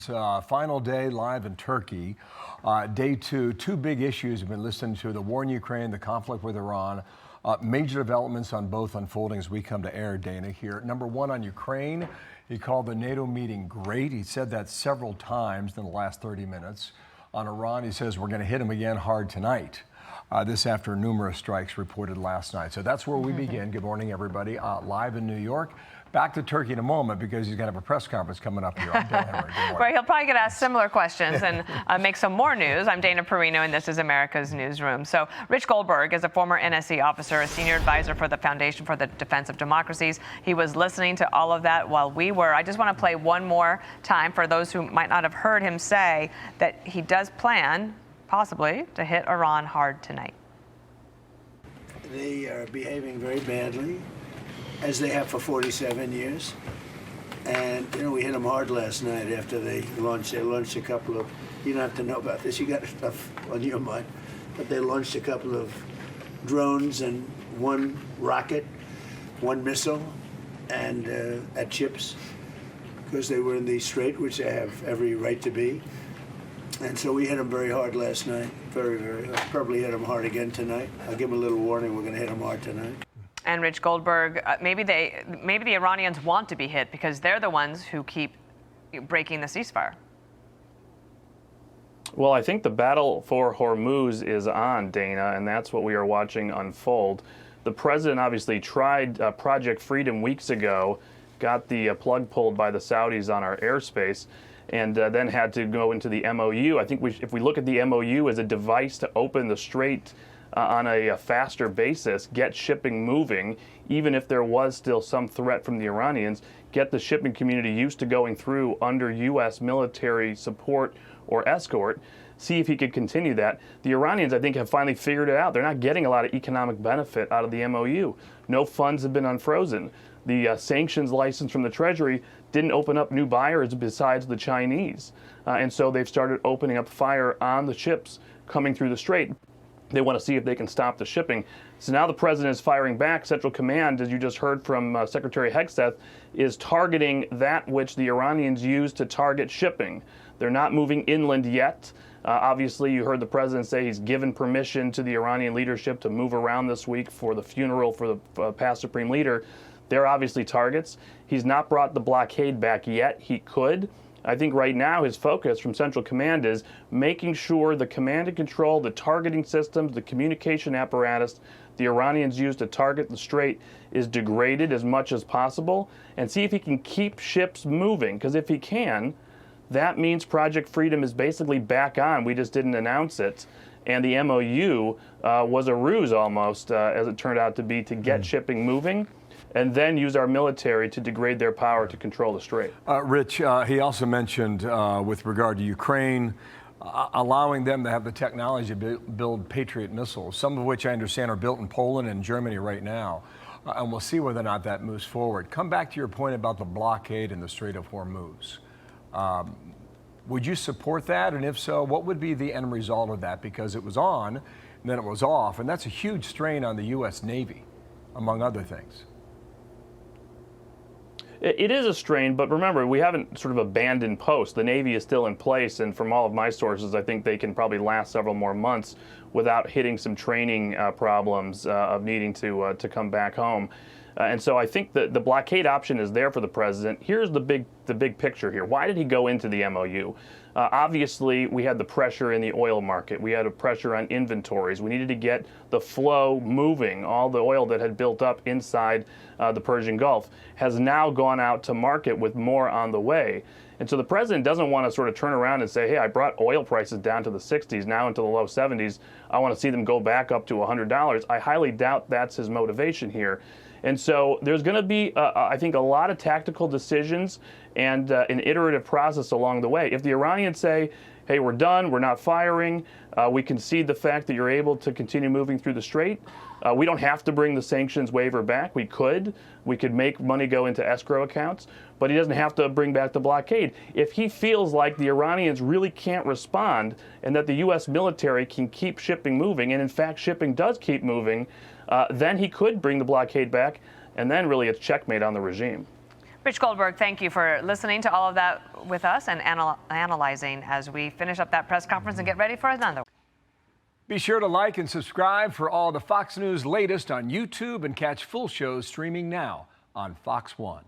Final day live in Turkey. Day two big issues have been listened to: the war in Ukraine, the conflict with Iran. Major developments on both unfolding as we come to air, Dana, here. Number one, on Ukraine, he called the NATO meeting great. He said that several times in the last 30 minutes. On Iran, he says we're going to hit him again hard tonight. This after numerous strikes reported last night. So that's where we begin. Good morning, everybody. Live in New York. Back to Turkey in a moment because he's going to have a press conference coming up here. I'm Bill Henry. Right, he'll probably get asked similar questions and make some more news. I'm Dana Perino, and this is America's Newsroom. So Rich Goldberg is a former NSC officer, a senior advisor for the Foundation for the Defense of Democracies. He was listening to all of that while we were. I just want to play one more time for those who might not have heard him say that he does plan, possibly, to hit Iran hard tonight. They are behaving very badly, as they have for 47 years. And, you know, we hit them hard last night after they launched a couple of, you don't have to know about this, you got stuff on your mind, but they launched a couple of drones and one rocket, one missile, and at ships, because they were in the Strait, which they have every right to be. And so we hit them very hard last night, very, very hard. Probably hit them hard again tonight. I'll give them a little warning, we're gonna hit them hard tonight. And Rich Goldberg, maybe the Iranians want to be hit because they're the ones who keep breaking the ceasefire. Well, I think the battle for Hormuz is on, Dana, and that's what we are watching unfold. The president obviously tried Project Freedom weeks ago, got the plug pulled by the Saudis on our airspace, and then had to go into the MOU. I think if we look at the MOU as a device to open the strait on a faster basis, get shipping moving, even if there was still some threat from the Iranians, get the shipping community used to going through under U.S. military support or escort, see if he could continue that. The Iranians, I think, have finally figured it out. They're not getting a lot of economic benefit out of the MOU. No funds have been unfrozen. The sanctions license from the Treasury didn't open up new buyers besides the Chinese. And so they've started opening up fire on the ships coming through the strait. They want to see if they can stop the shipping. So now the president is firing back. Central Command, as you just heard from Secretary Hegseth, is targeting that which the Iranians use to target shipping. They're not moving inland yet. Obviously, you heard the president say he's given permission to the Iranian leadership to move around this week for the funeral for the past supreme leader. They're obviously targets. He's not brought the blockade back yet. He could. I think right now his focus from Central Command is making sure the command and control, the targeting systems, the communication apparatus the Iranians use to target the strait is degraded as much as possible, and see if he can keep ships moving. Because if he can, that means Project Freedom is basically back on. We just didn't announce it. And the MOU was a ruse almost, as it turned out to be, to get shipping moving, and then use our military to degrade their power to control the strait. Rich, he also mentioned with regard to Ukraine, allowing them to have the technology to build Patriot missiles, some of which I understand are built in Poland and Germany right now. And we'll see whether or not that moves forward. Come back to your point about the blockade in the Strait of Hormuz. Would you support that? And if so, what would be the end result of that? Because it was on, and then it was off, and that's a huge strain on the U.S. Navy, among other things. It is a strain, but remember, we haven't sort of abandoned post. The Navy is still in place, and from all of my sources, I think they can probably last several more months without hitting some training problems of needing to come back home. And so I think that the blockade option is there for the president. Here's the big picture here. Why did he go into the MOU? Obviously, we had the pressure in the oil market. We had a pressure on inventories. We needed to get the flow moving. All the oil that had built up inside the Persian Gulf has now gone out to market with more on the way. And so the president doesn't want to sort of turn around and say, hey, I brought oil prices down to the 60s, now into the low 70s. I want to see them go back up to $100. I highly doubt that's his motivation here. And so there's going to be, I think, a lot of tactical decisions and an iterative process along the way. If the Iranians say, hey, we're done, we're not firing, we concede the fact that you're able to continue moving through the strait, we don't have to bring the sanctions waiver back. We could make money go into escrow accounts, but he doesn't have to bring back the blockade. If he feels like the Iranians really can't respond and that the U.S. military can keep shipping moving, and in fact shipping does keep moving, then he could bring the blockade back, and then really it's checkmate on the regime. Rich Goldberg, thank you for listening to all of that with us and analyzing as we finish up that press conference and get ready for another. Be sure to like and subscribe for all the Fox News latest on YouTube and catch full shows streaming now on Fox One.